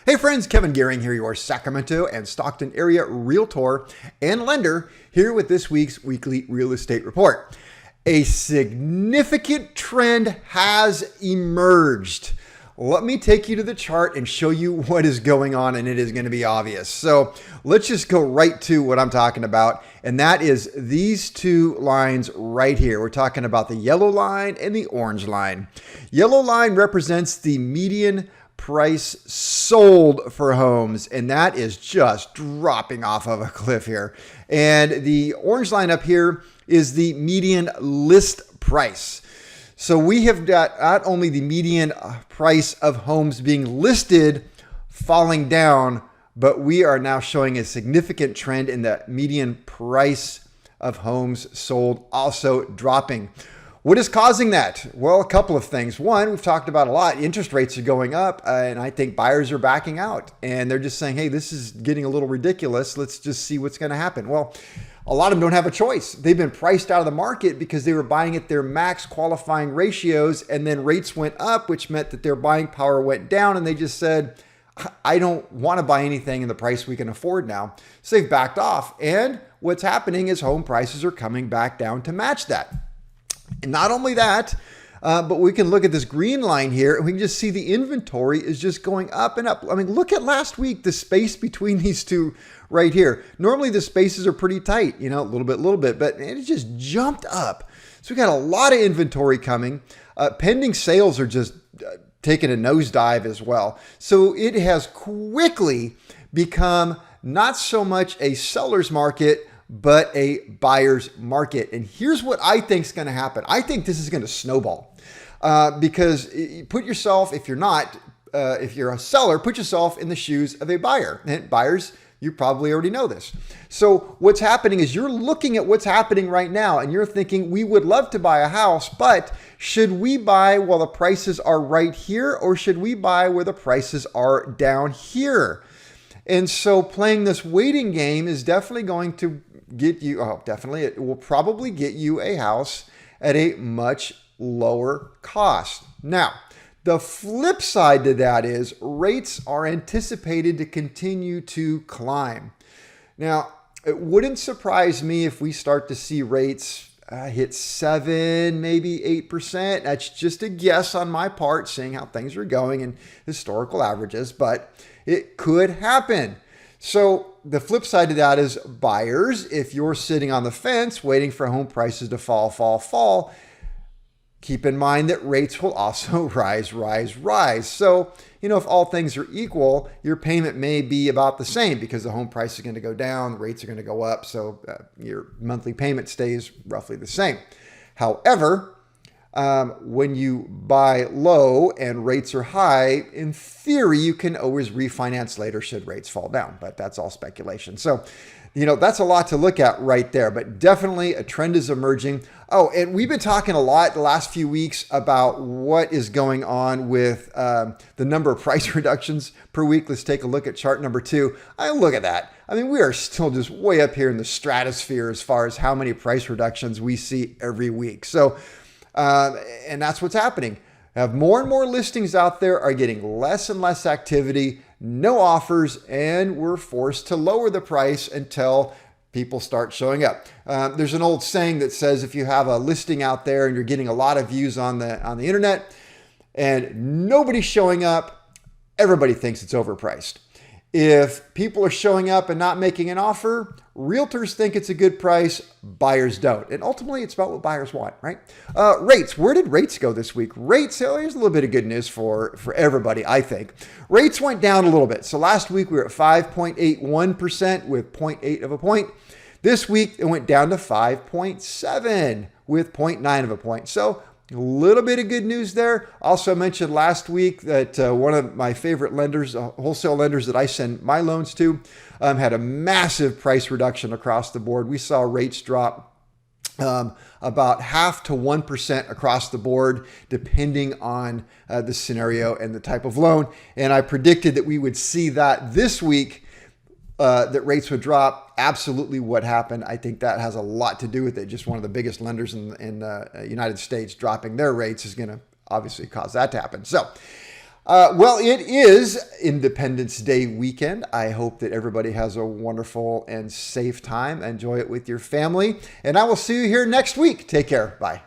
Hey friends, Kevin Goehring here, your Sacramento and Stockton area realtor and lender, here with this week's weekly real estate report. A significant trend has emerged. Let me take you to the chart and show you what is going on, and it is going to be obvious. So let's just go right to what I'm talking about, and that is these two lines right here. We're talking about the yellow line and the orange line. Yellow line represents the median price sold for homes, and that is just dropping off of a cliff here. And the orange line up here is the median list price. So we have got not only the median price of homes being listed falling down, but we are now showing a significant trend in the median price of homes sold also dropping. What is causing that? Well, a couple of things. One, we've talked about a lot. Interest rates are going up, and I think buyers are backing out. And they're just saying, hey, this is getting a little ridiculous. Let's just see what's going to happen. Well, a lot of them don't have a choice. They've been priced out of the market because they were buying at their max qualifying ratios, and then rates went up, which meant that their buying power went down, and they just said, I don't want to buy anything in the price we can afford now. So they've backed off. And what's happening is home prices are coming back down to match that. And not only that, but we can look at this green line here and we can just see the inventory is just going up and up. I mean, look at last week, the space between these two right here. Normally the spaces are pretty tight, you know, a little bit, but it just jumped up. So we got a lot of inventory coming. Pending sales are just taking a nosedive as well. So it has quickly become not so much a seller's market, but a buyer's market. And here's what I think is going to happen. I think this is going to snowball because put yourself, if you're not, if you're a seller, put yourself in the shoes of a buyer. And buyers, you probably already know this. So what's happening is you're looking at what's happening right now and you're thinking, we would love to buy a house, but should we buy while the prices are right here, or should we buy where the prices are down here? And so playing this waiting game is definitely going to get you, it will probably get you a house at a much lower cost. Now, the flip side to that is rates are anticipated to continue to climb. Now, it wouldn't surprise me if we start to see rates hit 7, maybe 8%. That's just a guess on my part, seeing how things are going and historical averages, but it could happen. So the flip side to that is buyers, if you're sitting on the fence waiting for home prices to fall, keep in mind that rates will also rise. So, you know, if all things are equal, your payment may be about the same because the home price is going to go down, the rates are going to go up. So your monthly payment stays roughly the same. However, when you buy low and rates are high, in theory, you can always refinance later should rates fall down, but that's all speculation. So, you know, that's a lot to look at right there, but definitely a trend is emerging. Oh, and we've been talking a lot the last few weeks about what is going on with the number of price reductions per week. Let's take a look at chart number 2. Look at that. I mean, we are still just way up here in the stratosphere as far as how many price reductions we see every week. So, and that's what's happening. Have more and more listings out there are getting less and less activity, no offers, and we're forced to lower the price until people start showing up. There's an old saying that says if you have a listing out there and you're getting a lot of views on the internet and nobody's showing up, everybody thinks it's overpriced. If people are showing up and not making an offer, realtors think it's a good price, buyers don't. And ultimately, it's about what buyers want, right? Rates. Where did rates go this week? Rates, here's a little bit of good news for everybody, I think. Rates went down a little bit. So last week, we were at 5.81% with 0.8 of a point. This week, it went down to 5.7 with 0.9 of a point. So a little bit of good news there. Also mentioned last week that one of my favorite lenders, wholesale lenders that I send my loans to, had a massive price reduction across the board. We saw rates drop about 0.5 to 1% across the board, depending on the scenario and the type of loan. And I predicted that we would see that this week, that rates would drop. Absolutely what happened. I think that has a lot to do with it. Just one of the biggest lenders in the United States dropping their rates is going to obviously cause that to happen. So Well, it is Independence Day weekend. I hope that everybody has a wonderful and safe time. Enjoy it with your family. And I will see you here next week. Take care. Bye.